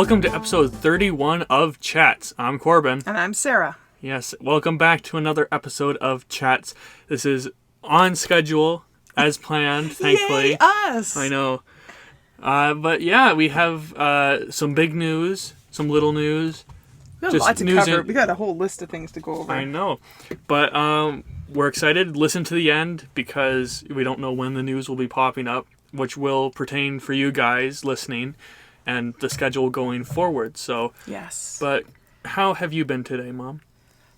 Welcome to episode 31 of Chats. I'm Corbin. And I'm Sarah. Yes, welcome back to another episode of Chats. This is on schedule, as planned, thankfully. Yay, us! I know. But yeah, we have some big news, some little news. We got a lot to cover. We got a whole list of things to go over. I know. But we're excited. Listen to the end because we don't know when the news will be popping up, which will pertain for you guys listening and the schedule going forward. So yes. But how have you been today, Mom?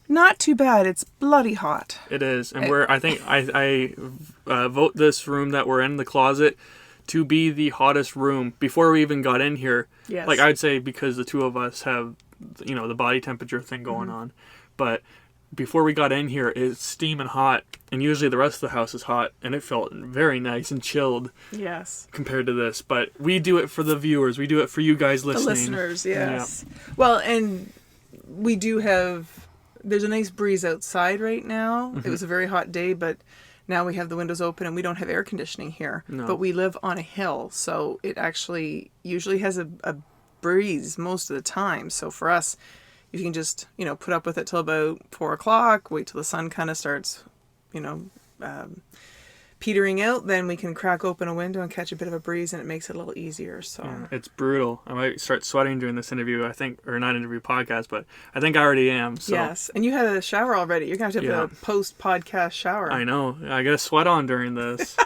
Not too bad. It's bloody hot. It is. And I vote this room that we're in, the closet, to be the hottest room before we even got in here. Yes. Like I'd say because the two of us have, the body temperature thing going on. But before we got in here, it's steaming hot. And usually the rest of the house is hot. And it felt very nice and chilled. Yes. Compared to this. But we do it for the viewers. We do it for you guys listening. The listeners, yes. Yeah. Well, and we do have... There's a nice breeze outside right now. Mm-hmm. It was a very hot day, but now we have the windows open and we don't have air conditioning here. No. But we live on a hill, so it actually usually has a breeze most of the time. So for us, you can just, put up with it till about 4 o'clock, wait till the sun kind of starts, petering out, then we can crack open a window and catch a bit of a breeze, and it makes it a little easier. So yeah, it's brutal. I might start sweating during this interview, podcast, but I think I already am. So. Yes, and you had a shower already. You're going to have a post-podcast shower. I know. I got a sweat on during this.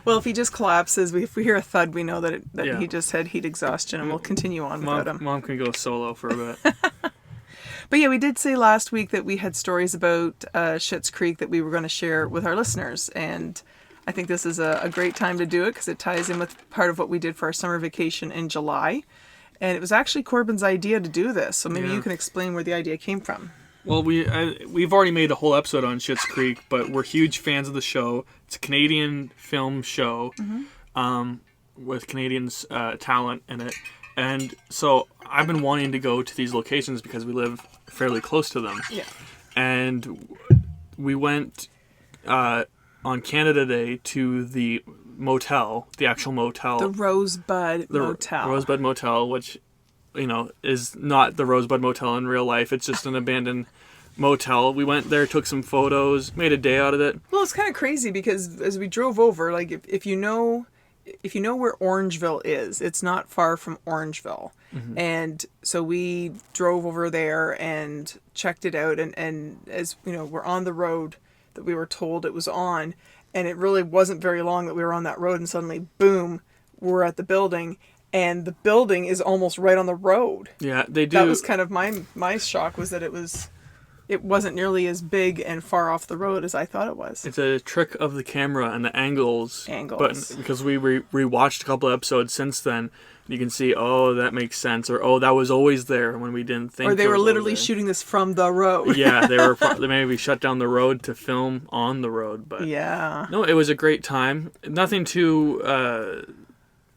Well, if he just collapses, if we hear a thud, we know that he just had heat exhaustion, and we'll continue on without him. Mom can go solo for a bit. But yeah, we did say last week that we had stories about Schitt's Creek that we were going to share with our listeners, and I think this is a great time to do it because it ties in with part of what we did for our summer vacation in July. And it was actually Corbin's idea to do this, so maybe you can explain where the idea came from. Well, we've already made a whole episode on Schitt's Creek, but we're huge fans of the show. It's a Canadian film show with Canadian talent in it. And so I've been wanting to go to these locations because we live fairly close to them. Yeah. And we went on Canada Day to the motel, the actual motel. The Rosebud Motel. Rosebud Motel, which, is not the Rosebud Motel in real life. It's just an abandoned motel. We went there, took some photos, made a day out of it. Well, it's kind of crazy because as we drove over, like if you know where Orangeville is, it's not far from Orangeville. Mm-hmm. And so we drove over there and checked it out. And as we're on the road that we were told it was on, and it really wasn't very long that we were on that road, and suddenly, boom, we're at the building, and the building is almost right on the road. Yeah, they do. That was kind of my shock, was that it wasn't nearly as big and far off the road as I thought it was. It's a trick of the camera and the angles. But because we rewatched a couple of episodes since then, you can see, oh, that makes sense, or that was always there when we didn't think. Or they were literally shooting this from the road. Yeah, they maybe shut down the road to film on the road, but yeah. No, it was a great time. Nothing too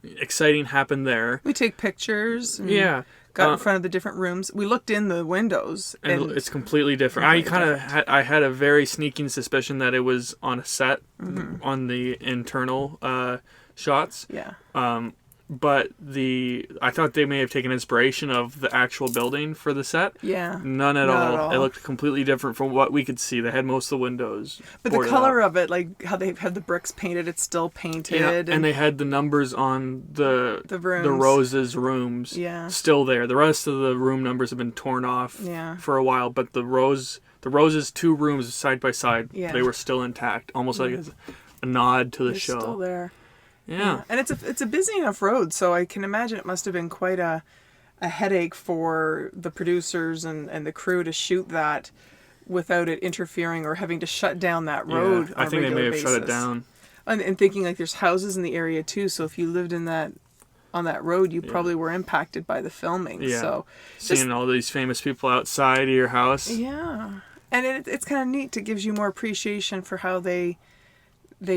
exciting happened there. We take pictures. Yeah. Got in front of the different rooms. We looked in the windows, and it's completely different. I had a very sneaking suspicion that it was on a set, on the internal shots. Yeah. But I thought they may have taken inspiration of the actual building for the set. Yeah. None at all. It looked completely different from what we could see. They had most of the windows. But the color of it, like how they had the bricks painted, it's still painted. Yeah, and they had the numbers on the Rose's rooms still there. The rest of the room numbers have been torn off for a while, but the Rose's 2 rooms side by side, they were still intact, almost like a nod to the show. They're still there. Yeah. And it's a busy enough road, so I can imagine it must have been quite a headache for the producers and the crew to shoot that without it interfering or having to shut down that road on a regular basis. I think they may have shut it down. And thinking like there's houses in the area too, so if you lived on that road, you probably were impacted by the filming. Yeah. So seeing all these famous people outside of your house. Yeah. And it's kind of neat. It gives you more appreciation for how they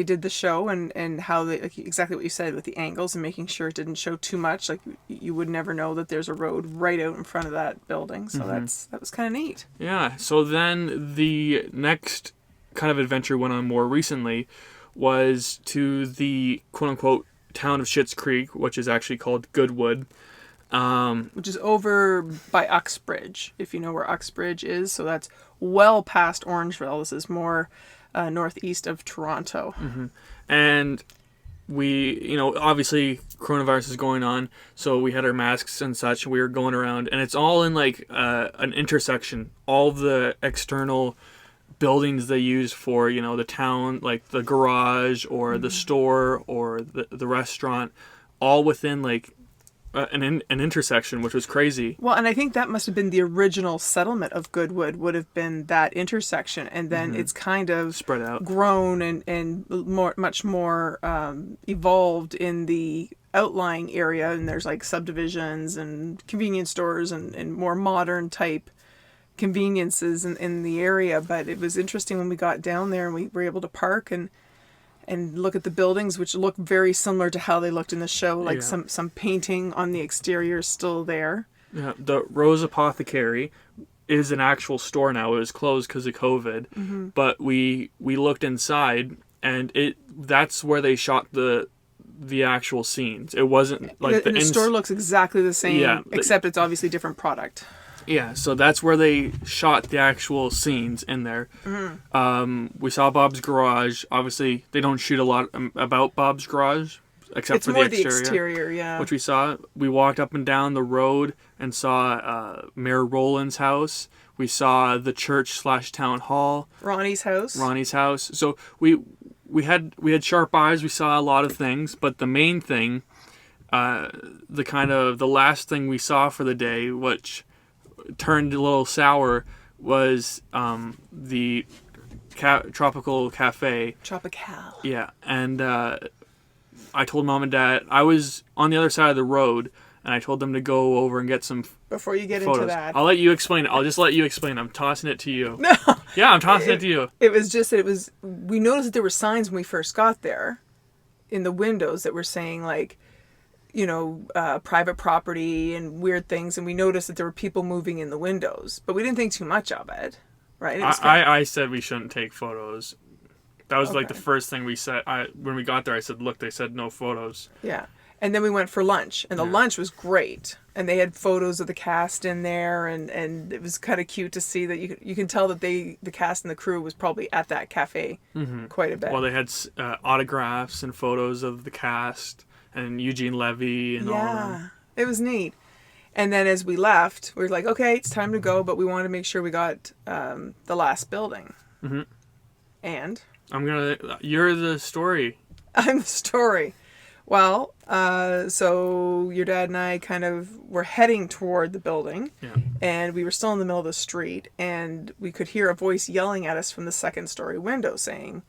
did the show and how they, like exactly what you said with the angles and making sure it didn't show too much. Like you would never know that there's a road right out in front of that building. So that was kind of neat. Yeah. So then the next kind of adventure went on more recently was to the quote unquote town of Schitt's Creek, which is actually called Goodwood. which is over by Uxbridge, if you know where Uxbridge is. So that's well past Orangeville. This is more northeast of Toronto. And we, obviously coronavirus is going on, so we had our masks and such. We were going around, and it's all in like an intersection. All the external buildings they use for, the town, like the garage or the store or the restaurant, all within like an intersection, which was crazy. Well, and I think that must have been the original settlement of Goodwood, would have been that intersection, and then it's kind of spread out, grown and much more evolved in the outlying area, and there's like subdivisions and convenience stores and more modern type conveniences in the area. But it was interesting when we got down there and we were able to park and look at the buildings, which look very similar to how they looked in the show. Like some painting on the exterior is still there. Yeah, the Rose Apothecary is an actual store now. It was closed because of COVID, but we looked inside, and that's where they shot the actual scenes. It wasn't like the store looks exactly the same, except it's obviously different product. Yeah, so that's where they shot the actual scenes in there. We saw Bob's garage. Obviously, they don't shoot a lot about Bob's garage, except for the exterior, which we saw. We walked up and down the road and saw Mayor Rowland's house. We saw the church/town hall. Ronnie's house. So we had sharp eyes. We saw a lot of things, but the main thing, the last thing we saw for the day, which turned a little sour, was the Tropical Cafe. Tropical. Yeah, and I told Mom and Dad, I was on the other side of the road, and I told them to go over and get some Before you get photos. Into that. I'll let you explain it. I'll just let you explain it. I'm tossing it to you. No. Yeah, I'm tossing it to you. It was just that we noticed that there were signs when we first got there in the windows that were saying like, private property and weird things, and we noticed that there were people moving in the windows, but we didn't think too much of it, right? I said we shouldn't take photos. That was like the first thing we said. When we got there, I said, look, they said no photos. Yeah. And then we went for lunch, and the lunch was great, and they had photos of the cast in there, and it was kind of cute to see that you can tell that the cast and the crew was probably at that cafe quite a bit. Well, they had autographs and photos of the cast and Eugene Levy and all of them. It was neat. And then as we left, we were like, okay, it's time to go, but we wanted to make sure we got the last building. And? You're the story. I'm the story. Well, so your dad and I kind of were heading toward the building, and we were still in the middle of the street, and we could hear a voice yelling at us from the second story window saying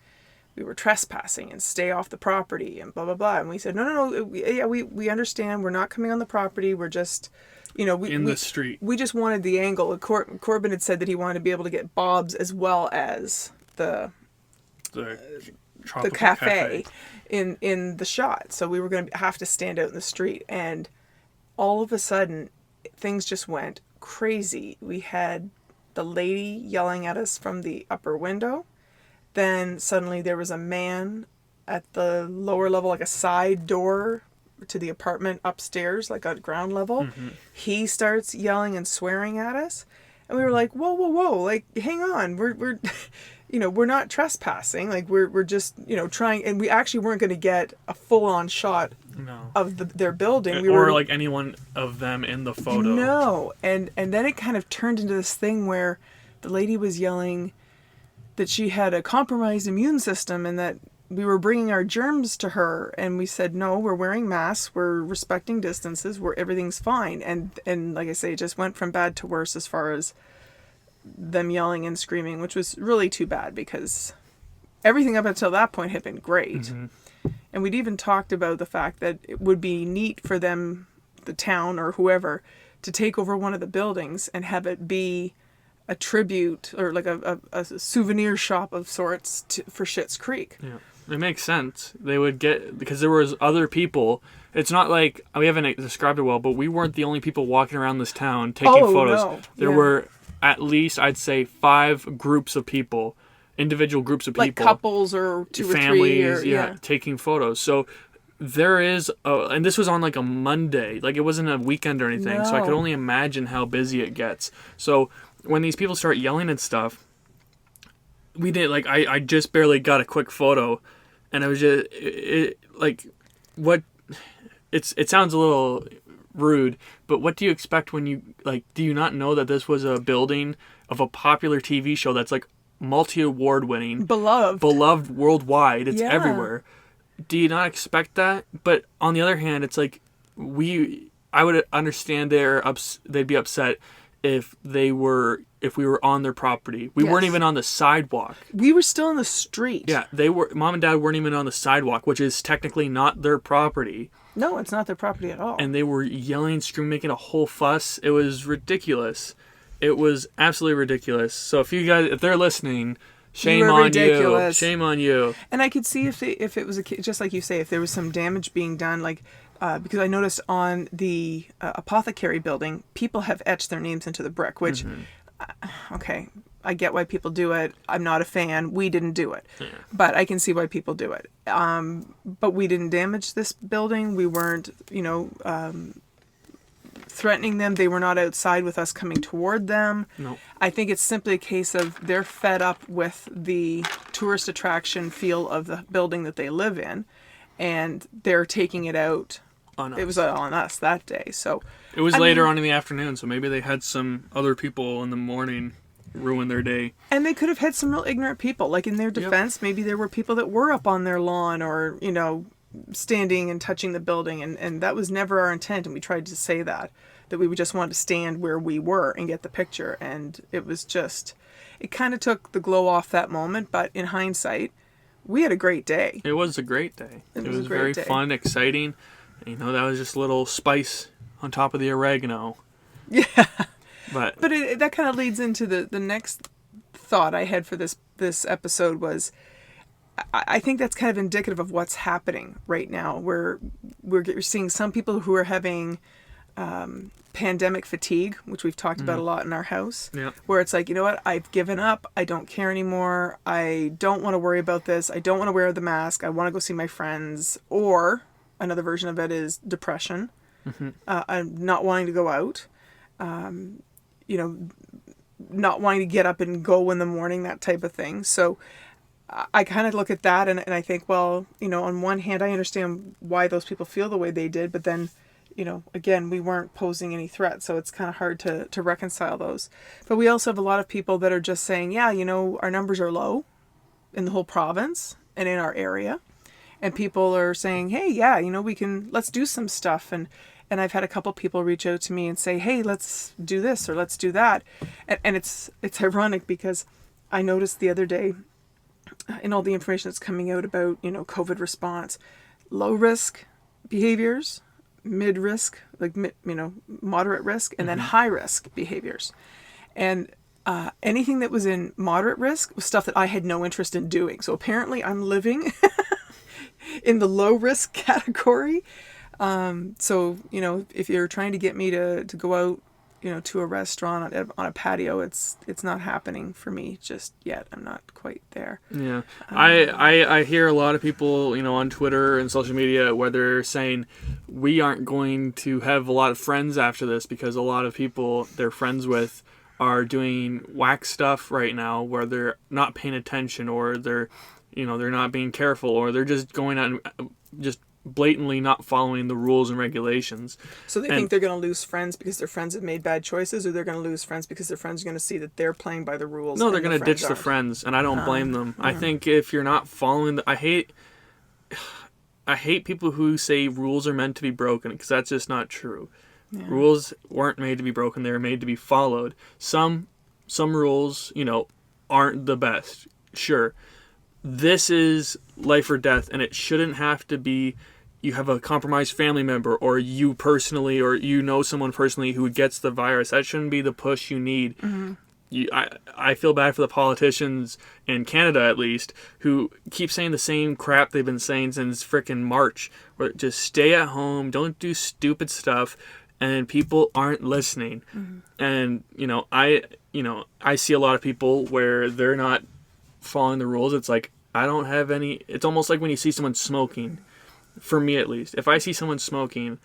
we were trespassing and stay off the property and blah, blah, blah. And we said, no, we understand. We're not coming on the property. We're just, the street. We just wanted the angle. Corbin had said that he wanted to be able to get Bob's as well as the cafe in the shot. So we were going to have to stand out in the street. And all of a sudden, things just went crazy. We had the lady yelling at us from the upper window. Then suddenly there was a man at the lower level, like a side door to the apartment upstairs, like at ground level. He starts yelling and swearing at us. And we were like, whoa, like, hang on. We're we're not trespassing. Like, we're just, trying. And we actually weren't going to get a full-on shot of their building. Like anyone of them in the photo. No. And then it kind of turned into this thing where the lady was yelling that she had a compromised immune system and that we were bringing our germs to her. And we said, no, we're wearing masks. We're respecting distances. Everything's fine. And like I say, it just went from bad to worse as far as them yelling and screaming, which was really too bad because everything up until that point had been great. And we'd even talked about the fact that it would be neat for them, the town or whoever, to take over one of the buildings and have it be a tribute or like a souvenir shop of sorts for Schitt's Creek. Yeah, it makes sense. They would get, because there was other people. It's not like, we haven't described it well, but we weren't the only people walking around this town taking photos. No. There were at least, I'd say, 5 groups of people, individual groups of people. Like couples or 2 families, or 3. taking photos. So there is, and this was on like a Monday, like it wasn't a weekend or anything, so I could No. only imagine how busy it gets. So when these people start yelling and stuff, we did, like, I just barely got a quick photo, and it was just, like, what, it sounds a little rude, but what do you expect when you, like, do you not know that this was a building of a popular TV show that's, like, multi-award winning, beloved worldwide, it's everywhere? Do you not expect that? But on the other hand, it's like, I would understand they'd be upset if we were on their property. We weren't even on the sidewalk. We were still in the street. Yeah, mom and dad weren't even on the sidewalk, which is technically not their property. No, it's not their property at all. And they were yelling, screaming, making a whole fuss. It was ridiculous. It was absolutely ridiculous. So if they're listening, shame on you. Shame on you. And I could see if it was just like you say, if there was some damage being done, like because I noticed on the apothecary building, people have etched their names into the brick, which okay, I get why people do it. I'm not a fan. We didn't do it, but I can see why people do it. But we didn't damage this building. We weren't, threatening them. They were not outside with us coming toward them. No. I think it's simply a case of they're fed up with the tourist attraction feel of the building that they live in, and they're taking it out on us. It was on us that day. So it was later on in the afternoon, so maybe they had some other people in the morning ruin their day. And they could have had some real ignorant people. Like, in their defense, maybe there were people that were up on their lawn or, standing and touching the building, and that was never our intent, and we tried to say that we would just want to stand where we were and get the picture, and it kind of took the glow off that moment, but in hindsight, we had a great day. It was a great day. It was a great very day. fun, exciting. That was just a little spice on top of the oregano. Yeah. But that kind of leads into the next thought I had for this episode was, I think that's kind of indicative of what's happening right now. We're seeing some people who are having pandemic fatigue, which we've talked about a lot in our house, where it's like, you know what, I've given up. I don't care anymore. I don't want to worry about this. I don't want to wear the mask. I want to go see my friends. Or another version of it is depression. I'm not wanting to go out. Not wanting to get up and go in the morning, that type of thing. So I kind of look at that and I think, well, on one hand, I understand why those people feel the way they did, but then, again, we weren't posing any threat, so it's kind of hard to reconcile those. But we also have a lot of people that are just saying, yeah, our numbers are low in the whole province and in our area. And people are saying, hey, yeah, let's do some stuff. And I've had a couple people reach out to me and say, hey, let's do this or let's do that. And it's ironic because I noticed the other day in all the information that's coming out about, COVID response, low risk behaviors, mid risk, moderate risk, and then high risk behaviors. And anything that was in moderate risk was stuff that I had no interest in doing. So apparently I'm living in the low risk category. So, if you're trying to get me to go out, to a restaurant on a patio, it's not happening for me just yet. I'm not quite there. Yeah. I hear a lot of people, on Twitter and social media where they're saying we aren't going to have a lot of friends after this because a lot of people they're friends with are doing whack stuff right now where they're not paying attention or they're not being careful or they're just going on just blatantly not following the rules and regulations. So they think they're going to lose friends because their friends have made bad choices, or they're going to lose friends because their friends are going to see that they're playing by the rules? No, they're going to ditch the friends, and I don't blame them. I think if you're not following I hate people who say rules are meant to be broken, because that's just not true. Yeah. Rules weren't made to be broken, they were made to be followed. Some rules, aren't the best. Sure. This is life or death, and it shouldn't have to be you have a compromised family member or you personally or someone personally who gets the virus. That shouldn't be the push you need. I feel bad for the politicians in Canada, at least, who keep saying the same crap they've been saying since frickin' March. Where just stay at home, don't do stupid stuff, and people aren't listening. And I see a lot of people where they're not following the rules. It's like I don't have any. It's almost like when you see someone smoking, for me at least, if I see someone smoking,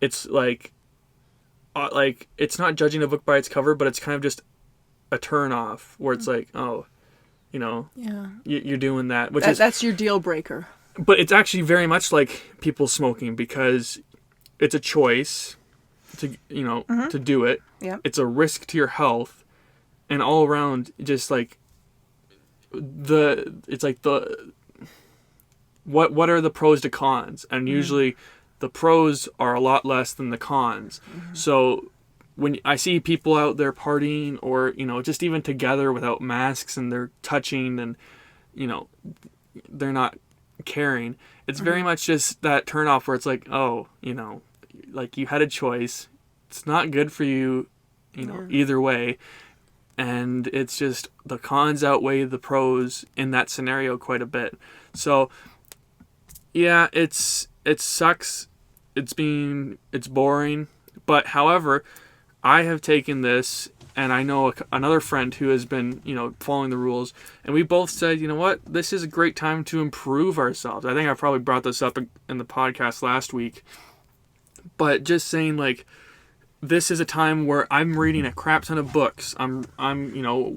it's like it's not judging a book by its cover, but it's kind of just a turn off where it's like, oh, Yeah. you're doing that, That's your deal breaker. but it's actually very much like people smoking because it's a choice to, to do it. Yeah. It's a risk to your health, and all around, just like what are the pros to cons? And usually the pros are a lot less than the cons. So when I see people out there partying or, just even together without masks and they're touching and, they're not caring, it's very much just that turnoff where it's like, oh, like you had a choice. It's not good for you, either way. And it's just the cons outweigh the pros in that scenario quite a bit. So yeah, it sucks. It's boring. But however, I have taken this, and I know another friend who has been, following the rules, and we both said, you know what, this is a great time to improve ourselves. I think I probably brought this up in the podcast last week, but just saying, like, this is a time where I'm reading a crap ton of books. I'm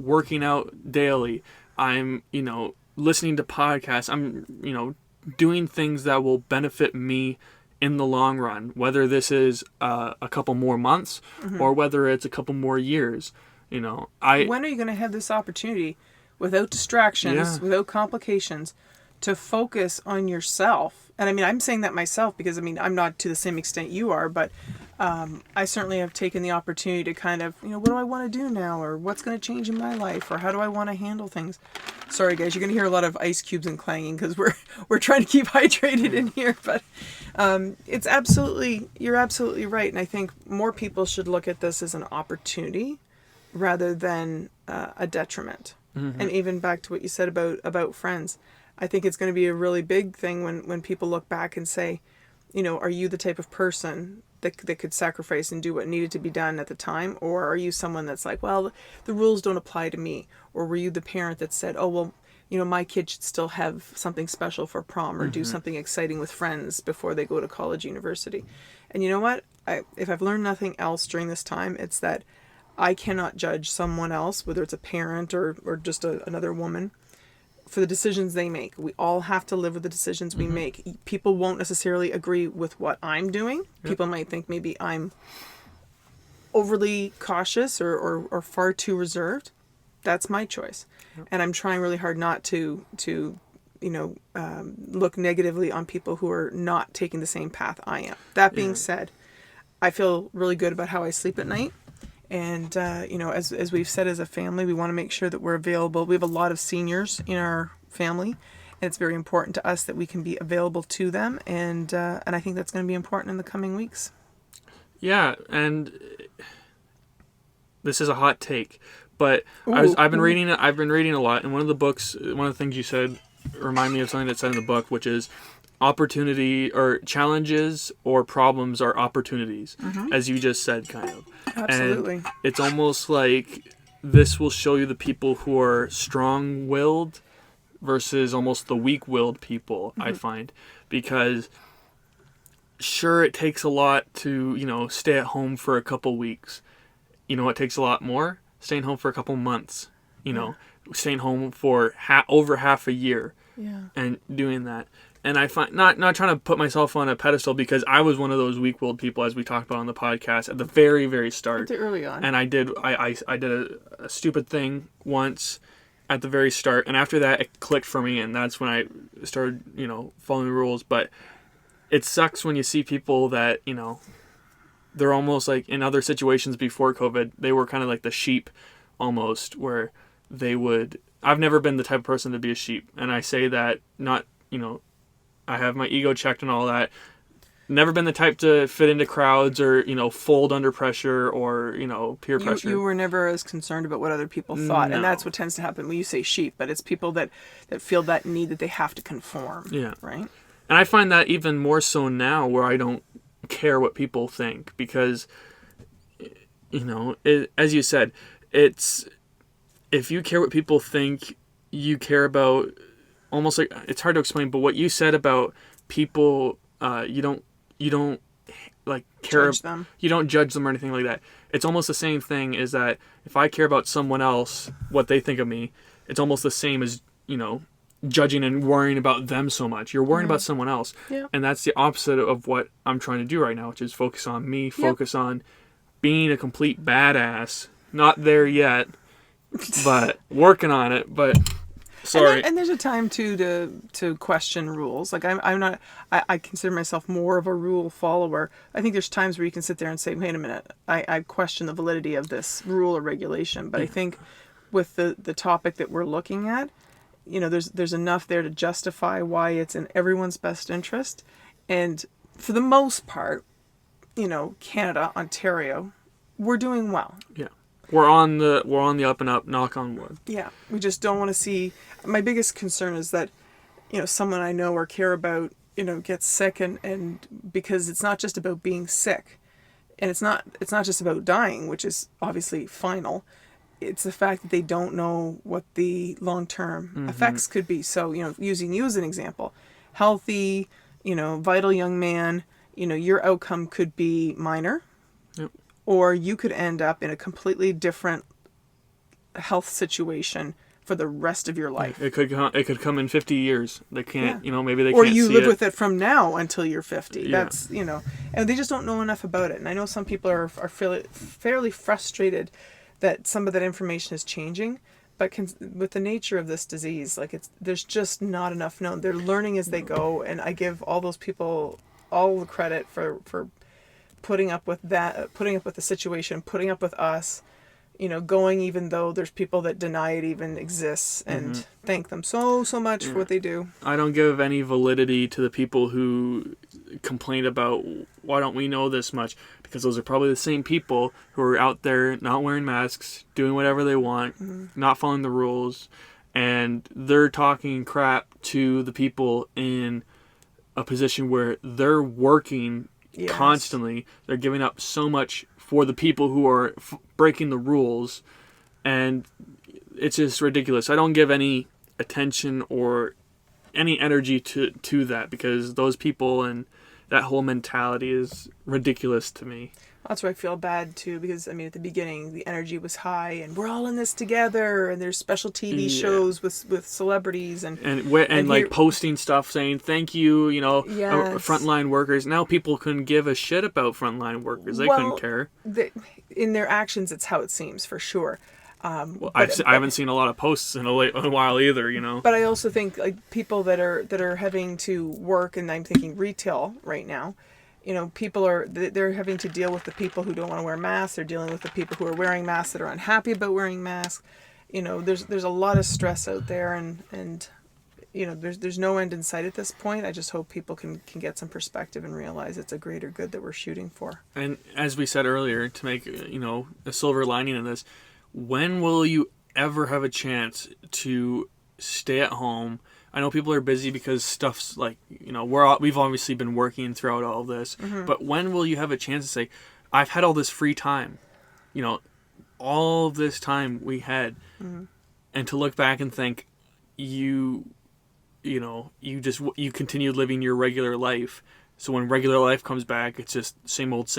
working out daily. I'm, listening to podcasts. I'm, doing things that will benefit me in the long run, whether this is a couple more months or whether it's a couple more years. When are you going to have this opportunity without distractions, without complications, to focus on yourself? And I mean, I'm saying that myself because, I mean, I'm not to the same extent you are, but I certainly have taken the opportunity to kind of, what do I want to do now? Or what's going to change in my life? Or how do I want to handle things? Sorry, guys, you're going to hear a lot of ice cubes and clanging because we're trying to keep hydrated in here. But you're absolutely right. And I think more people should look at this as an opportunity rather than a detriment. And even back to what you said about friends, I think it's going to be a really big thing when people look back and say, are you the type of person that could sacrifice and do what needed to be done at the time? Or are you someone that's like, well, the rules don't apply to me? Or were you the parent that said, oh, well, my kid should still have something special for prom or do something exciting with friends before they go to college, university? And you know what? If I've learned nothing else during this time, it's that I cannot judge someone else, whether it's a parent or just another woman, for the decisions they make. We all have to live with the decisions we make. People won't necessarily agree with what I'm doing. Yep. People might think maybe I'm overly cautious or far too reserved. That's my choice. Yep. And I'm trying really hard not to look negatively on people who are not taking the same path I am. That being said, I feel really good about how I sleep at night. And, as we've said as a family, we want to make sure that we're available. We have a lot of seniors in our family, and it's very important to us that we can be available to them. And I think that's going to be important in the coming weeks. Yeah, and this is a hot take, but I've been reading a lot, and one of the things you said remind me of something that said in the book, which is opportunity or challenges or problems are opportunities, as you just said, kind of. Absolutely. And it's almost like this will show you the people who are strong-willed versus almost the weak-willed people, I find. Because sure, it takes a lot to, stay at home for a couple weeks. It takes a lot more? Staying home for a couple months. Staying home for over half a year. Yeah. And doing that. And I find, not trying to put myself on a pedestal, because I was one of those weak-willed people, as we talked about on the podcast at the very, very start. Early on. And I did a stupid thing once at the very start, and after that it clicked for me, and that's when I started, following the rules. But it sucks when you see people that, they're almost like in other situations before COVID, they were kind of like the sheep almost, where they would... I've never been the type of person to be a sheep, and I say that not, I have my ego checked and all that. Never been the type to fit into crowds or, fold under pressure or, peer pressure. You were never as concerned about what other people thought. No. And that's what tends to happen when you say sheep, but it's people that feel that need that they have to conform. Yeah. Right? And I find that even more so now, where I don't care what people think, because, as you said, it's... If you care what people think, you care about... Almost like, it's hard to explain, but what you said about people you don't like care. Judge them. You don't judge them or anything like that. It's almost the same thing. Is that if I care about someone else, what they think of me, it's almost the same as judging and worrying about them so much. You're worrying about someone else, and that's the opposite of what I'm trying to do right now, which is focus on me, focus on being a complete badass. Not there yet, but working on it. But sorry. And there's a time too to question rules. Like I'm not. I consider myself more of a rule follower. I think there's times where you can sit there and say, "Wait a minute, I question the validity of this rule or regulation." But I think with the topic that we're looking at, there's enough there to justify why it's in everyone's best interest. And for the most part, Canada, Ontario, we're doing well. Yeah. We're on the up and up, knock on wood. Yeah. We just don't want to see. My biggest concern is that, someone I know or care about, gets sick and because it's not just about being sick, and it's not just about dying, which is obviously final. It's the fact that they don't know what the long-term effects could be. So, using you as an example, healthy, vital young man, your outcome could be minor, or you could end up in a completely different health situation for the rest of your life. It could come in 50 years. They can't, maybe they or can't you see live it. with it from now until you're 50. Yeah. That's, and they just don't know enough about it. And I know some people are fairly frustrated that some of that information is changing, but with the nature of this disease, there's just not enough known. They're learning as they go, and I give all those people all the credit for putting up with that, putting up with the situation, putting up with us, going even though there's people that deny it even exists, and thank them so much for what they do. I don't give any validity to the people who complain about why don't we know this much, because those are probably the same people who are out there not wearing masks, doing whatever they want, not following the rules, and they're talking crap to the people in a position where they're working constantly. They're giving up so much for the people who are breaking the rules, and it's just ridiculous. I don't give any attention or any energy to that, because those people and that whole mentality is ridiculous to me. That's where I feel bad too, because at the beginning the energy was high and we're all in this together, and there's special TV shows with celebrities and like posting stuff saying thank you, Yes. frontline workers. Now people couldn't give a shit about frontline workers. They couldn't care. In their actions, it's how it seems, for sure. I haven't seen a lot of posts in a while either, But I also think people that are having to work, and I'm thinking retail right now. People they're having to deal with the people who don't want to wear masks. They're dealing with the people who are wearing masks that are unhappy about wearing masks. There's a lot of stress out there, and there's no end in sight at this point. I just hope people can get some perspective and realize it's a greater good that we're shooting for. And as we said earlier, to make a silver lining in this, when will you ever have a chance to stay at home? I know people are busy because stuff's we've obviously been working throughout all of this, but when will you have a chance to say, I've had all this free time, all of this time we had, and to look back and think you continued living your regular life. So when regular life comes back, it's just same old.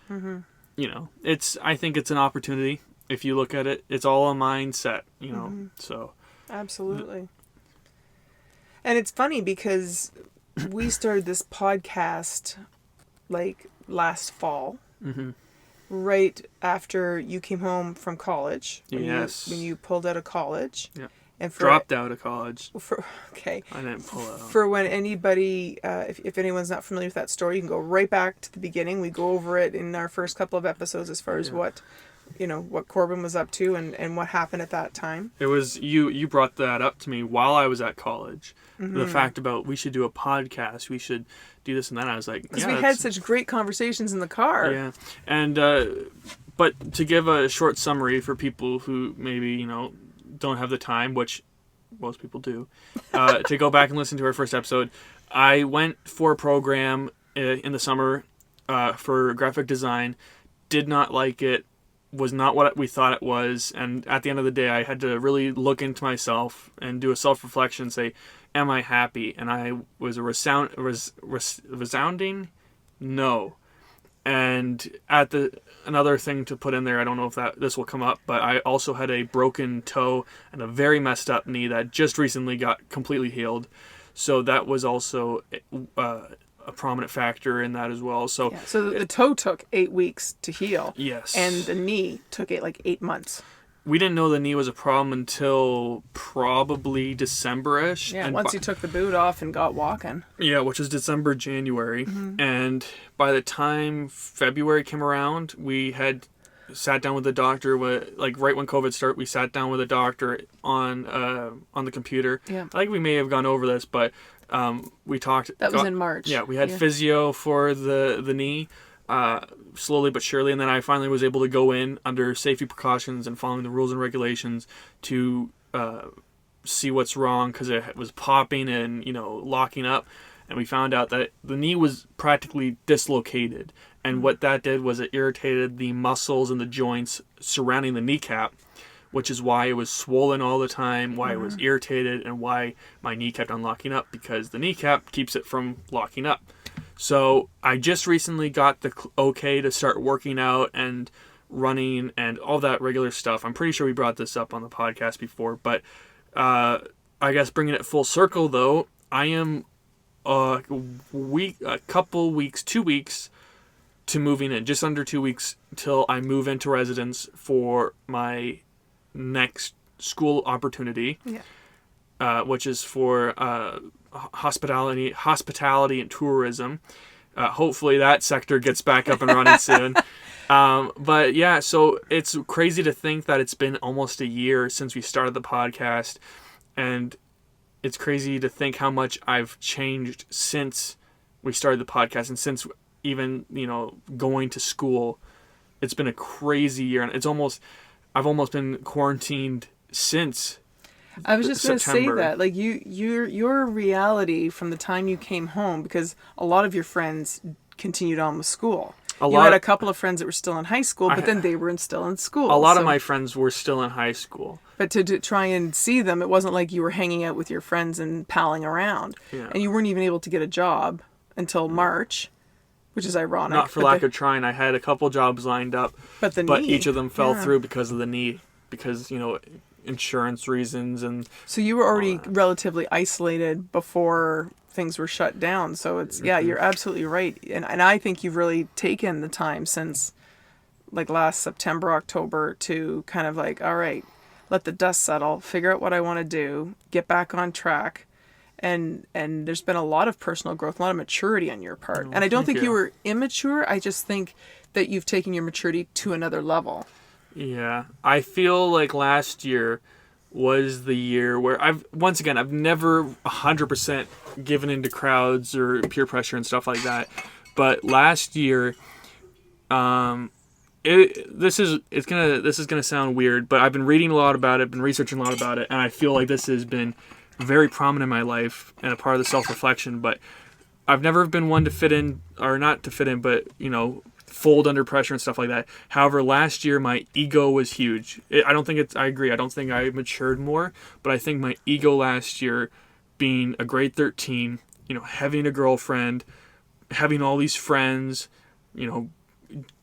I think it's an opportunity. If you look at it, it's all a mindset, so. Absolutely. And it's funny because we started this podcast last fall, right after you came home from college. When you pulled out of college. Yeah. And dropped out of college. Okay. I didn't pull out. For when anybody, if anyone's not familiar with that story, you can go right back to the beginning. We go over it in our first couple of episodes as far as what Corbin was up to and what happened at that time. It was you brought that up to me while I was at college. The fact about we should do a podcast, we should do this and that. I was like, because we had such great conversations in the car. Yeah, and but to give a short summary for people who maybe don't have the time, which most people do, to go back and listen to our first episode. I went for a program in the summer for graphic design. Did not like it. was not what we thought it was. And at the end of the day, I had to really look into myself and do a self-reflection and say, am I happy? And I was a resounding no. And another thing to put in there, I don't know if this will come up, but I also had a broken toe and a very messed up knee that just recently got completely healed. So that was also a prominent factor in that as well. So, so the toe took 8 weeks to heal. Yes. And the knee took 8 months. We didn't know the knee was a problem until probably December-ish. Yeah, once you took the boot off and got walking. Yeah, which was December, January. Mm-hmm. And by the time February came around, we had sat down with the doctor. Right when COVID started, we sat down with a doctor on the computer. Yeah. I think we may have gone over this, but we talked. That was in March. Yeah, we had physio for the knee. Slowly but surely, and then I finally was able to go in under safety precautions and following the rules and regulations to see what's wrong, because it was popping and locking up, and we found out that the knee was practically dislocated, and what that did was it irritated the muscles and the joints surrounding the kneecap, which is why it was swollen all the time, why it was irritated, and why my knee kept on locking up, because the kneecap keeps it from locking up. So I just recently got the okay to start working out and running and all that regular stuff. I'm pretty sure we brought this up on the podcast before, but I guess bringing it full circle though, I am a couple weeks, 2 weeks to moving in, just under 2 weeks till I move into residence for my next school opportunity, which is for hospitality and tourism. Hopefully that sector gets back up and running soon. But yeah, so it's crazy to think that it's been almost a year since we started the podcast, and it's crazy to think how much I've changed since we started the podcast, and since even going to school. It's been a crazy year, and I've almost been quarantined since I was just going to say September. that, your reality from the time you came home, because a lot of your friends continued on with school. You had a couple of friends that were still in high school, but then they were still in school. A lot of my friends were still in high school. But to try and see them, it wasn't like you were hanging out with your friends and palling around. Yeah. And you weren't even able to get a job until March, which is ironic. Not for lack of trying. I had a couple jobs lined up, but each of them fell through because of the knee, because, insurance reasons. And so you were already relatively isolated before things were shut down. So it's you're absolutely right, and I think you've really taken the time since last September, October to kind of all right, let the dust settle, figure out what I want to do, get back on track, and there's been a lot of personal growth, a lot of maturity on your part. And I don't think you were immature. I just think that you've taken your maturity to another level. Yeah, I feel like last year was the year where I've never 100% given into crowds or peer pressure and stuff like that. But last year, this is gonna sound weird, but I've been reading a lot about it, been researching a lot about it, and I feel like this has been very prominent in my life and a part of the self-reflection. But I've never been one to fit in, or not to fit in, but fold under pressure and stuff like that. However, last year my ego was huge. I agree. I don't think I matured more, but I think my ego last year, being a grade 13, having a girlfriend, having all these friends,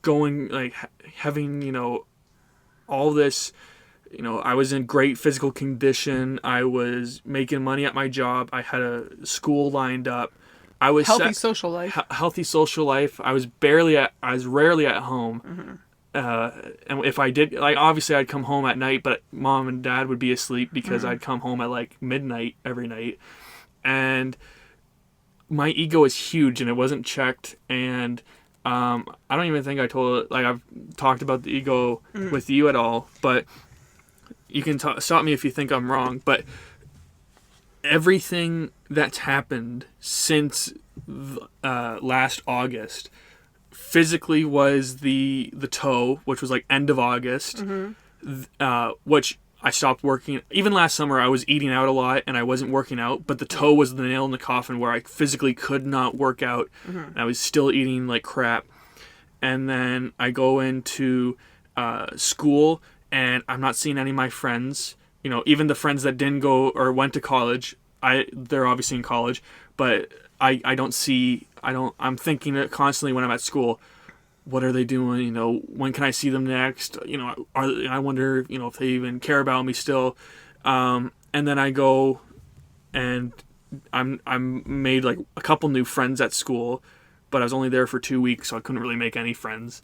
going having all this, I was in great physical condition. I was making money at my job. I had a school lined up. I was healthy social life. Healthy social life. I was rarely at home. Mm-hmm. And if I did, obviously I'd come home at night, but mom and dad would be asleep because I'd come home at midnight every night. And my ego is huge, and it wasn't checked. And I don't even think I've talked about the ego with you at all, but you can stop me if you think I'm wrong. But everything that's happened since last August physically was the toe, which was end of August, which I stopped working. Even last summer I was eating out a lot and I wasn't working out, but the toe was the nail in the coffin where I physically could not work out. And I was still eating like crap. And then I go into school, and I'm not seeing any of my friends. You know, even the friends that didn't go or went to college, they're obviously in college, but I don't see, I'm thinking it constantly when I'm at school, what are they doing? You know, when can I see them next? You know, I wonder, you know, if they even care about me still. And then I go and I'm made like a couple new friends at school, but I was only there for 2 weeks, so I couldn't really make any friends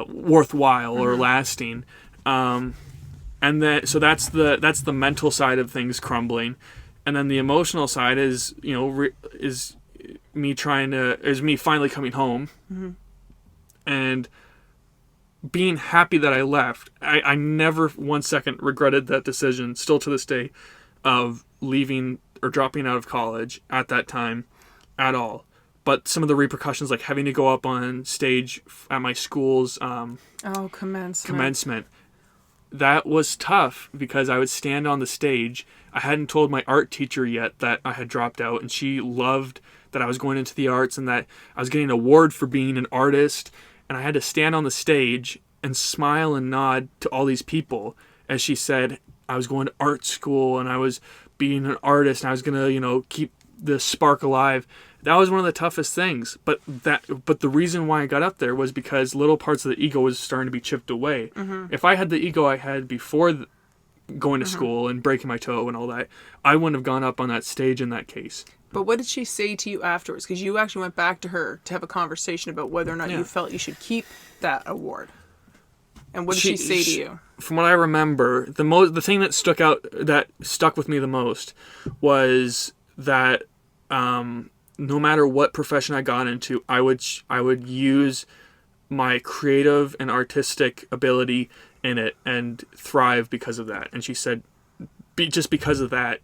worthwhile or lasting. And then so that's the mental side of things crumbling, and then the emotional side is, you know, is me finally coming home, and being happy that I left. I never 1 second regretted that decision, still to this day, of leaving or dropping out of college at that time at all. But some of the repercussions, like having to go up on stage at my school's commencement, that was tough because I would stand on the stage. I hadn't told my art teacher yet that I had dropped out, and she loved that I was going into the arts and that I was getting an award for being an artist. And I had to stand on the stage and smile and nod to all these people as she said I was going to art school and I was being an artist and I was going to, you know, keep the spark alive. That was one of the toughest things. But the reason why I got up there was because little parts of the ego was starting to be chipped away. If I had the ego I had before going to school and breaking my toe and all that, I wouldn't have gone up on that stage in that case. But what did she say to you afterwards? Because you actually went back to her to have a conversation about whether or not you felt you should keep that award. And what did she say to you? From what I remember, the thing that stuck with me the most was that no matter what profession I got into, I would use my creative and artistic ability in it and thrive because of that. And she said, just because of that,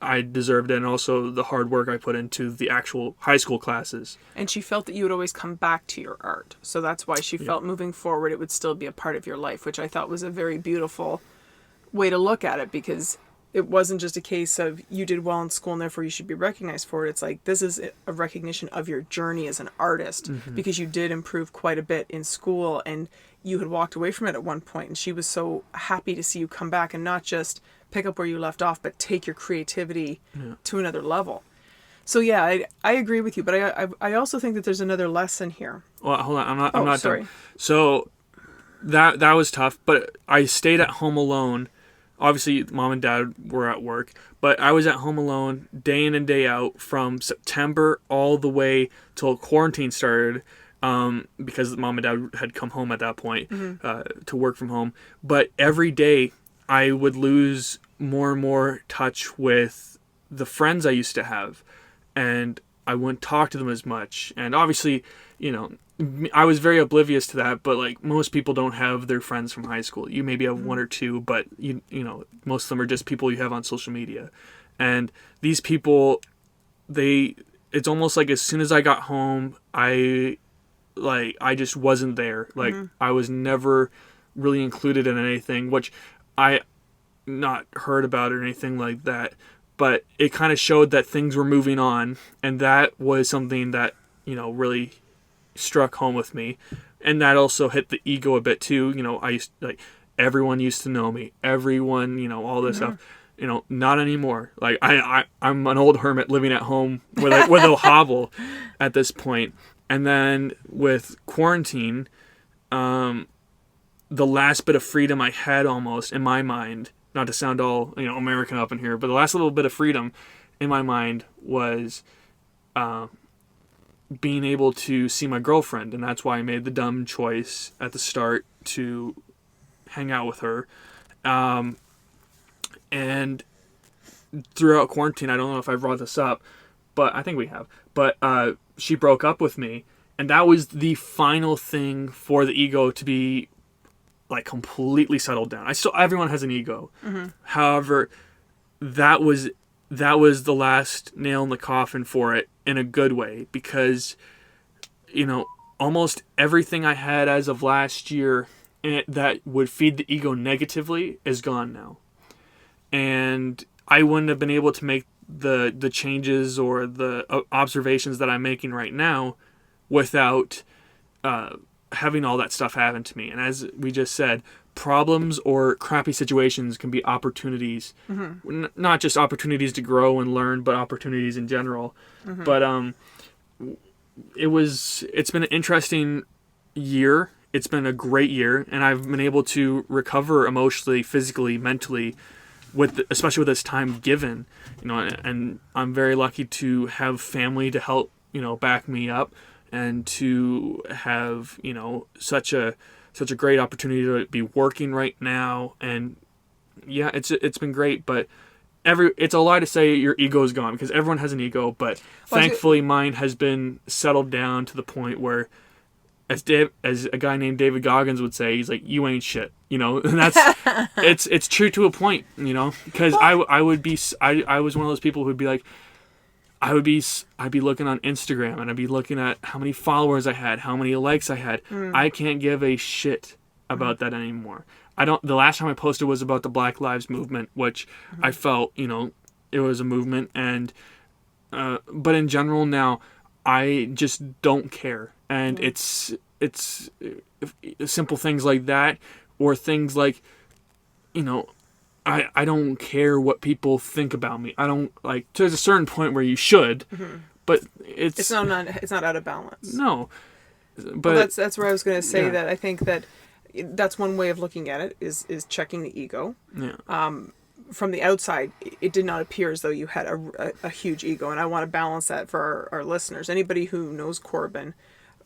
I deserved it, and also the hard work I put into the actual high school classes. And she felt that you would always come back to your art. So that's why she felt moving forward it would still be a part of your life, which I thought was a very beautiful way to look at it, because it wasn't just a case of you did well in school and therefore you should be recognized for it. It's like, this is a recognition of your journey as an artist, because you did improve quite a bit in school and you had walked away from it at one point, and she was so happy to see you come back and not just pick up where you left off, but take your creativity to another level. So yeah, I agree with you, but I also think that there's another lesson here. Well, hold on, I'm not sorry. done. So that was tough, but I stayed at home alone. Obviously, mom and dad were at work, but I was at home alone day in and day out from September all the way till quarantine started, because mom and dad had come home at that point to work from home. But every day I would lose more and more touch with the friends I used to have, and I wouldn't talk to them as much. And obviously, you know, I was very oblivious to that, but like most people don't have their friends from high school. You maybe have one or two, but you know, most of them are just people you have on social media. And these people, it's almost like as soon as I got home, I just wasn't there. Like I was never really included in anything, which I not heard about or anything like that, but it kind of showed that things were moving on, and that was something that, you know, really struck home with me. And that also hit the ego a bit too. You know, everyone used to know me, everyone, you know, all this stuff, you know, not anymore. Like I'm an old hermit living at home with a hovel at this point. And then with quarantine, the last bit of freedom I had almost in my mind, not to sound all, you know, American up in here, but the last little bit of freedom in my mind was being able to see my girlfriend. And that's why I made the dumb choice at the start to hang out with her. And throughout quarantine, I don't know if I brought this up, but I think we have. But she broke up with me, and that was the final thing for the ego to be like completely settled down. Everyone has an ego. However, that was the last nail in the coffin for it, in a good way, because, you know, almost everything I had as of last year that would feed the ego negatively is gone now. And I wouldn't have been able to make the changes or the observations that I'm making right now without having all that stuff happen to me. And as we just said, problems or crappy situations can be opportunities. Not just opportunities to grow and learn, but opportunities in general. But it's been an interesting year. It's been a great year, and I've been able to recover emotionally, physically, mentally, especially with this time given, and I'm very lucky to have family to help, back me up, and to have, such a great opportunity to be working right now. And yeah, it's been great, but it's a lie to say your ego is gone, because everyone has an ego, but thankfully mine has been settled down to the point where, as a guy named David Goggins would say, he's like, you ain't shit, and that's it's true to a point, because I was one of those people who'd be like, I'd be looking on Instagram and I'd be looking at how many followers I had, how many likes I had. I can't give a shit about that anymore. The last time I posted was about the Black Lives Movement, which I felt, it was a movement, and but in general now, I just don't care. And it's simple things like that, or things like, I don't care what people think about me. I don't, like, there's a certain point where you should, but it's not out of balance. No, but well, that's where I was going to say that I think that that's one way of looking at it is checking the ego. Yeah. From the outside, it did not appear as though you had a huge ego, and I want to balance that for our listeners. Anybody who knows Corbin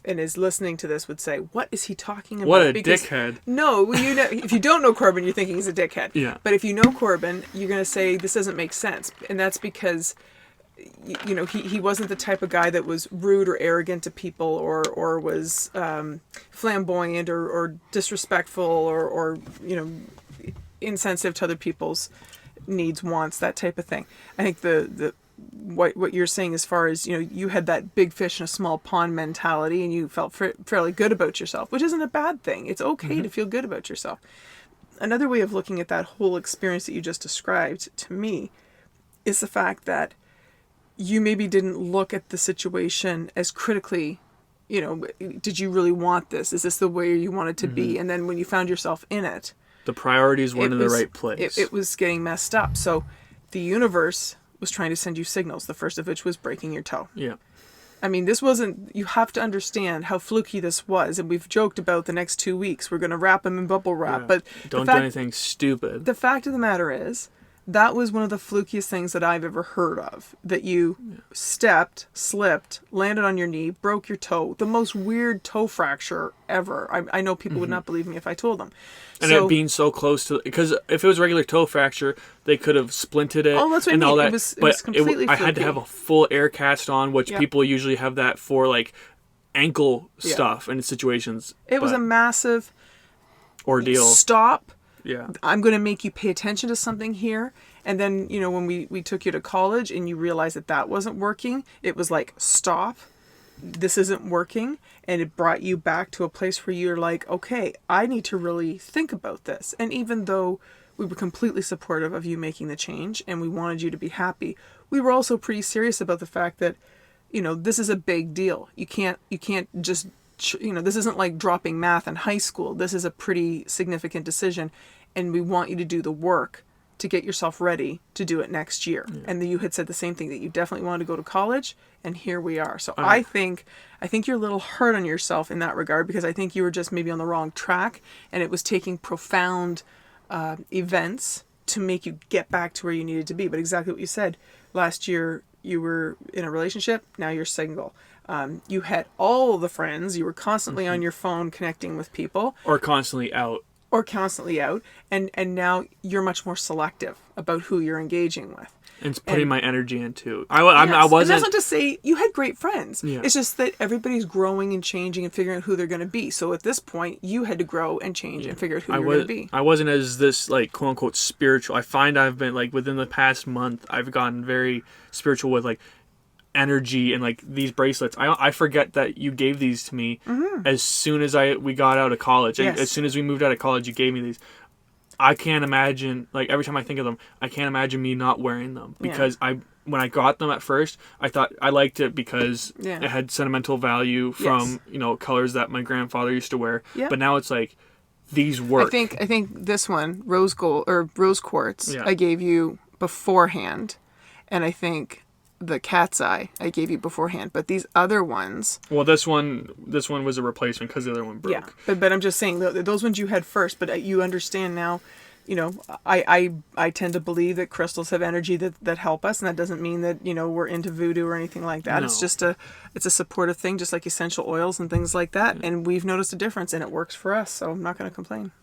and is listening to this would say, what is he talking about? What a dickhead. No, if you don't know Corbin, you're thinking he's a dickhead. Yeah. But if you know Corbin, you're going to say, this doesn't make sense. And that's because, he wasn't the type of guy that was rude or arrogant to people, or was flamboyant or disrespectful or insensitive to other people's needs, wants, that type of thing. I think what you're saying as far as, you had that big fish in a small pond mentality, and you felt fairly good about yourself, which isn't a bad thing. It's okay to feel good about yourself. Another way of looking at that whole experience that you just described to me is the fact that you maybe didn't look at the situation as critically. Did you really want this? Is this the way you want it to be? And then when you found yourself in it, the priorities weren't in the right place. It was getting messed up. So the universe was trying to send you signals, the first of which was breaking your toe. Yeah. I mean, this wasn't, you have to understand how fluky this was. And we've joked about the next 2 weeks. We're going to wrap them in bubble wrap. Yeah. But don't do anything stupid. The fact of the matter is, that was one of the flukiest things that I've ever heard of. That you stepped, slipped, landed on your knee, broke your toe. The most weird toe fracture ever. I know people would not believe me if I told them. And it being so close to, because if it was a regular toe fracture, they could have splinted it. Oh, that's what I mean. All that. It was completely I had to have a full air cast on, which people usually have that for, like, ankle stuff and situations. It was a massive ordeal. Stop. Yeah. I'm going to make you pay attention to something here. And then, when we took you to college and you realized that wasn't working, it was like, stop. This isn't working. And it brought you back to a place where you're like, okay, I need to really think about this. And even though we were completely supportive of you making the change and we wanted you to be happy, we were also pretty serious about the fact that, this is a big deal. You can't just, this isn't like dropping math in high school. This is a pretty significant decision. And we want you to do the work to get yourself ready to do it next year. Yeah. And you had said the same thing, that you definitely wanted to go to college, and here we are. So I think you're a little hard on yourself in that regard, because I think you were just maybe on the wrong track, and it was taking profound events to make you get back to where you needed to be. But exactly what you said, last year you were in a relationship, now you're single. You had all the friends, you were constantly on your phone connecting with people. Or constantly out, and now you're much more selective about who you're engaging with. And putting my energy into. I wasn't. And that's not to say you had great friends. Yeah. It's just that everybody's growing and changing and figuring out who they're going to be. So at this point, you had to grow and change and figure out who you're going to be. I wasn't as this, like, quote unquote spiritual. I find I've been, like, within the past month, I've gotten very spiritual with, like, energy and, like, these bracelets. I forget that you gave these to me as soon as we got out of college. Yes. As soon as we moved out of college, you gave me these. I can't imagine, like, every time I think of them, I can't imagine me not wearing them, because when I got them at first, I thought I liked it because it had sentimental value from colors that my grandfather used to wear. Yeah. But now it's like, these work. I think this one, rose gold or rose quartz, Yeah. I gave you beforehand, and I think the cat's eye I gave you beforehand. But these other ones, Well, this one was a replacement because the other one broke. yeah. But I'm just saying those ones you had first. But you understand now. You know, I tend to believe that crystals have energy that help us, and that doesn't mean that we're into voodoo or anything like that. No. It's just it's a supportive thing, just like essential oils and things like that. And we've noticed a difference, and it works for us. So I'm not going to complain.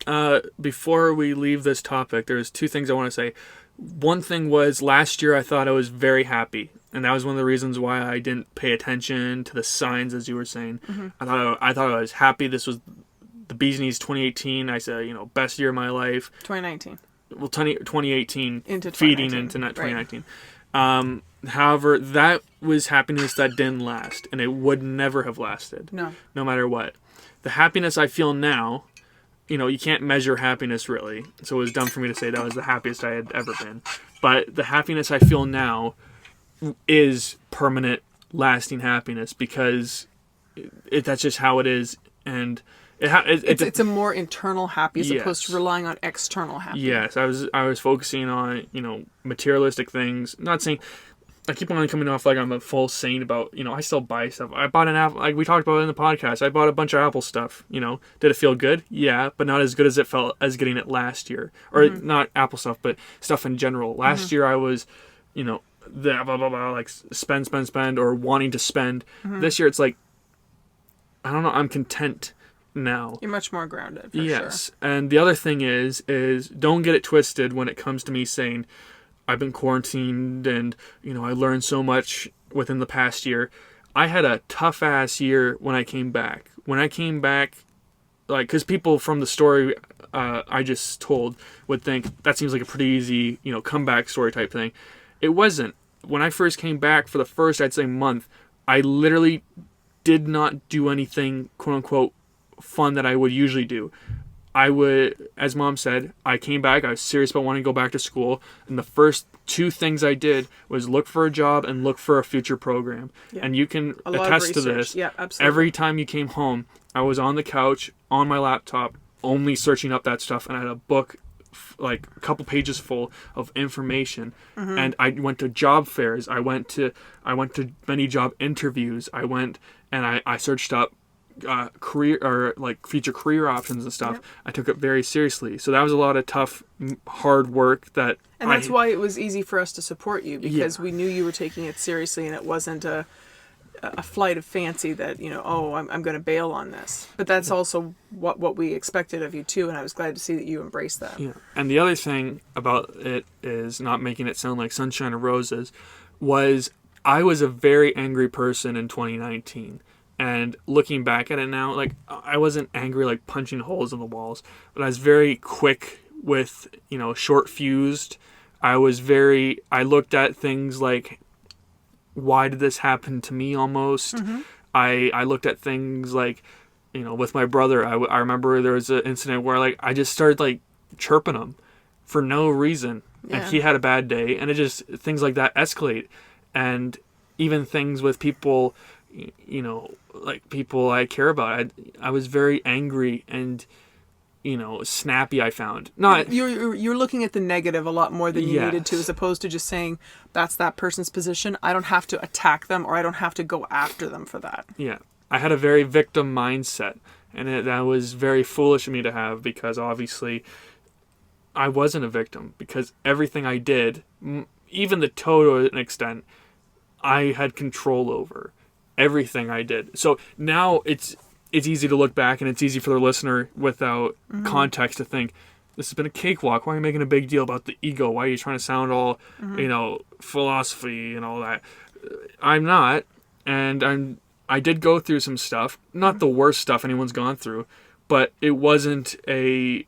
Before we leave this topic, there's two things I want to say. One thing was last year I thought I was very happy, and that was one of the reasons why I didn't pay attention to the signs, as you were saying. Mm-hmm. I thought I was happy. This was the Bee's Knees 2018. I said, best year of my life. 2019. Well, 2018 into 2019, feeding into 2019. Right. However, that was happiness that didn't last, and it would never have lasted. No matter what. The happiness I feel now, you can't measure happiness really, so it was dumb for me to say that was the happiest I had ever been. But the happiness I feel now is permanent, lasting happiness because that's just how it is, and it's a more internal happy as opposed to relying on external happy. Yes, I was focusing on materialistic things. Not saying I keep on coming off like I'm a full saint about I still buy stuff. I bought an Apple, like we talked about in the podcast. I bought a bunch of Apple stuff. Did it feel good? Yeah, but not as good as it felt as getting it last year, or not Apple stuff, but stuff in general. Last year I was, the blah blah blah like spend or wanting to spend. This year it's like I don't know. I'm content now. You're much more grounded, for yes. sure. And the other thing is don't get it twisted when it comes to me saying I've been quarantined and I learned so much within the past year. I had a tough ass year when I came back. Like, because people from the story I just told would think that seems like a pretty easy comeback story type thing. It wasn't. When I first came back for the first I'd say month, I literally did not do anything quote unquote fun that I would usually do. I would, as Mom said, I came back, I was serious about wanting to go back to school, and the first two things I did was look for a job and look for a future program. Yeah. And you can attest to this. Yeah, absolutely. Every time you came home, I was on the couch, on my laptop, only searching up that stuff, and I had a book like a couple pages full of information. And I went to job fairs, I went to many job interviews, I went and I searched up career or like future career options and stuff. Yep. I took it very seriously, so that was a lot of tough, hard work. And that's why it was easy for us to support you, because we knew you were taking it seriously, and it wasn't a flight of fancy that I'm going to bail on this. But that's also what we expected of you too, and I was glad to see that you embraced that. Yeah. And the other thing about it is not making it sound like sunshine and roses. Was I was a very angry person in 2019. And looking back at it now, like I wasn't angry like punching holes in the walls, but I was very quick with, short fused. I looked at things like, why did this happen to me almost? I looked at things like, with my brother, I remember there was an incident where like I just started like chirping him for no reason. Yeah. And he had a bad day, and it just, things like that escalate. And even things with people, like people I care about. I was very angry and, snappy, I found. You're looking at the negative a lot more than you needed to, as opposed to just saying, that's that person's position. I don't have to attack them, or I don't have to go after them for that. Yeah. I had a very victim mindset, and that was very foolish of me to have, because obviously I wasn't a victim, because everything I did, even the total extent, I had control over. Everything I did. So now it's easy to look back, and it's easy for the listener without context to think, this has been a cakewalk. Why are you making a big deal about the ego? Why are you trying to sound all, philosophy and all that? I'm not, and I did go through some stuff. Not the worst stuff anyone's gone through, but it wasn't a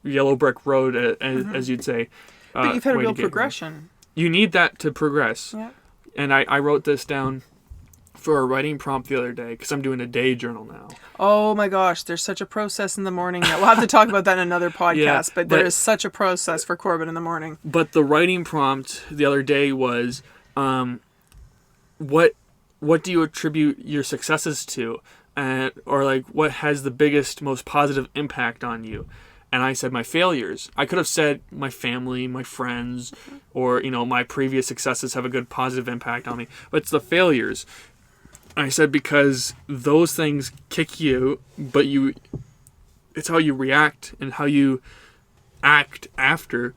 yellow brick road, as you'd say. But you've had a real progression. You need that to progress. Yeah. And I wrote this down for a writing prompt the other day, because I'm doing a day journal now. Oh my gosh, there's such a process in the morning. We'll have to talk about that in another podcast, but there is such a process for Corbin in the morning. But the writing prompt the other day was, what do you attribute your successes to? or like what has the biggest, most positive impact on you? And I said my failures. I could have said my family, my friends, or my previous successes have a good positive impact on me. But it's the failures. I said because those things kick you, but it's how you react and how you act after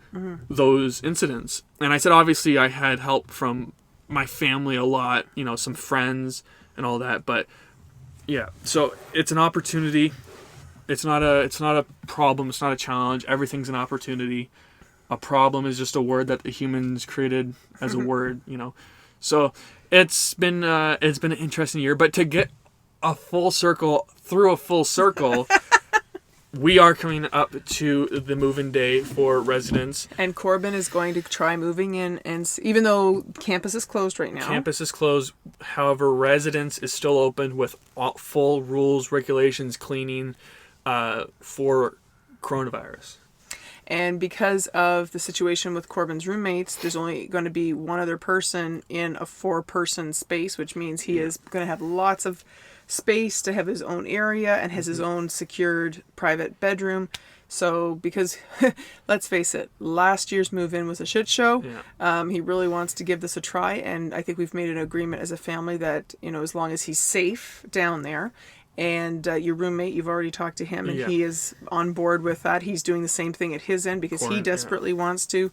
those incidents. And I said obviously I had help from my family a lot, some friends and all that, but yeah. So it's an opportunity. It's not a problem. It's not a challenge. Everything's an opportunity. A problem is just a word that the humans created as a word, So it's been an interesting year. But to get a full circle through a full circle, we are coming up to the move-in day for residents. And Corbin is going to try moving in, and even though campus is closed right now. Campus is closed. However, residence is still open with full rules, regulations, cleaning, for coronavirus. And because of the situation with Corbin's roommates, there's only going to be one other person in a 4-person space, which means he is going to have lots of space to have his own area and has his own secured private bedroom. So because, let's face it, last year's move-in was a shit show. Yeah. He really wants to give this a try, and I think we've made an agreement as a family that, as long as he's safe down there. And your roommate, you've already talked to him, and he is on board with that. He's doing the same thing at his end because he desperately wants to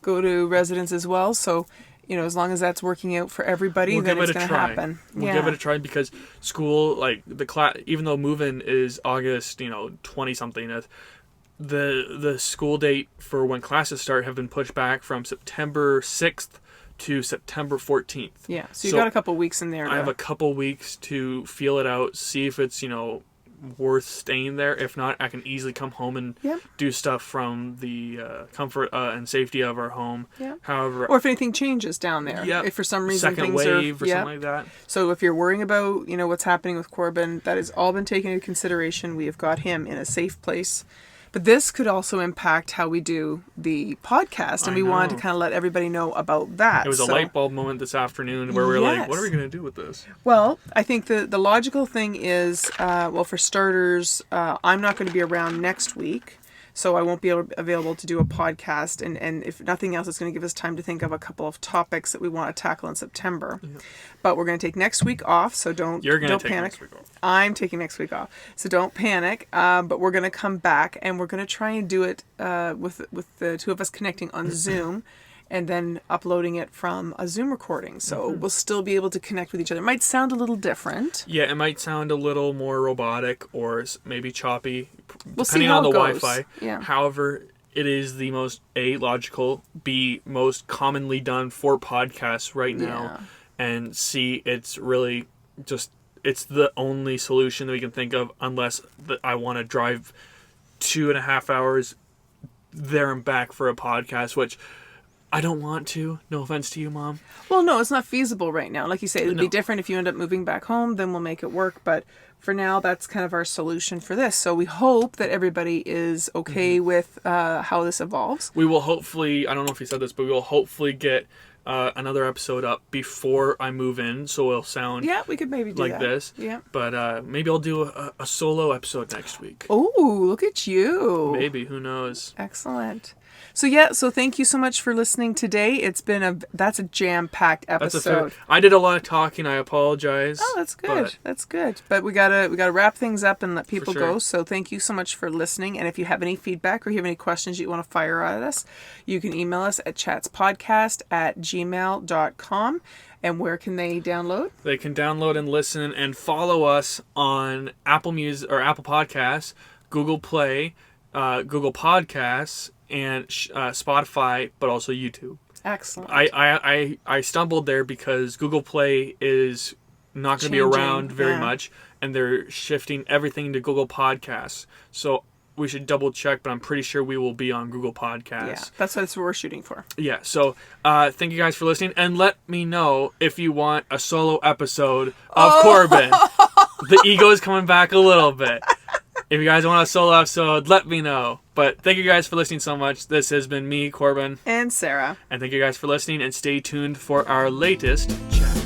go to residence as well. So, as long as that's working out for everybody, then it's going to happen. We'll give it a try because school, like the class, even though move-in is August, 20-something, the school date for when classes start have been pushed back from September 6th to September 14th. Yeah, so you've got a couple weeks in there. I have a couple weeks to feel it out, see if it's, worth staying there. If not, I can easily come home and do stuff from the comfort and safety of our home. Yeah. However, or if anything changes down there. Yeah. If for some reason second things wave or something like that. So if you're worrying about, what's happening with Corbin, that has all been taken into consideration. We have got him in a safe place. But this could also impact how we do the podcast, and we wanted to kind of let everybody know about that. It was a light bulb moment this afternoon where we were like, what are we going to do with this? Well, I think the logical thing is, for starters, I'm not going to be around next week, so I won't be available to do a podcast, and if nothing else, it's going to give us time to think of a couple of topics that we want to tackle in September. Yeah. But we're going to take next week off, so don't panic. Next week off. I'm taking next week off, so don't panic. But we're going to come back, and we're going to try and do it with the two of us connecting on Zoom, and then uploading it from a Zoom recording. So we'll still be able to connect with each other. It might sound a little different. Yeah, it might sound a little more robotic or maybe choppy, we'll depending on the goes. Wi-Fi. Yeah. However, it is the most logical, most commonly done for podcasts right now. Yeah. And it's really just, it's the only solution that we can think of unless I want to drive 2.5 hours there and back for a podcast, which I don't want to. No offense to you, Mom. Well, no, it's not feasible right now. Like you say, it would be different if you end up moving back home, then we'll make it work. But for now, that's kind of our solution for this. So we hope that everybody is okay with how this evolves. We will hopefully, I don't know if you said this, but we will hopefully get another episode up before I move in, so it'll sound we could maybe do like this. Yeah. But maybe I'll do a solo episode next week. Oh, look at you. Maybe, who knows? Excellent. So thank you so much for listening today. It's been that's a jam-packed episode. I did a lot of talking. I apologize. Oh, that's good. That's good. But we gotta wrap things up and let people go. So thank you so much for listening. And if you have any feedback or you have any questions you want to fire at us, you can email us at chatspodcast@gmail.com. And where can they download? They can download and listen and follow us on Apple Music or Apple Podcasts, Google Play, Google Podcasts, and Spotify, but also YouTube. Excellent. I stumbled there because Google Play is not going to be around very much, and they're shifting everything to Google Podcasts. So we should double check, but I'm pretty sure we will be on Google Podcasts. Yeah, that's what we're shooting for. Yeah, so thank you guys for listening, and let me know if you want a solo episode of Corbin. The ego is coming back a little bit. If you guys want a solo episode, let me know. But thank you guys for listening so much. This has been me, Corbin. And Sarah. And thank you guys for listening, and stay tuned for our latest chat.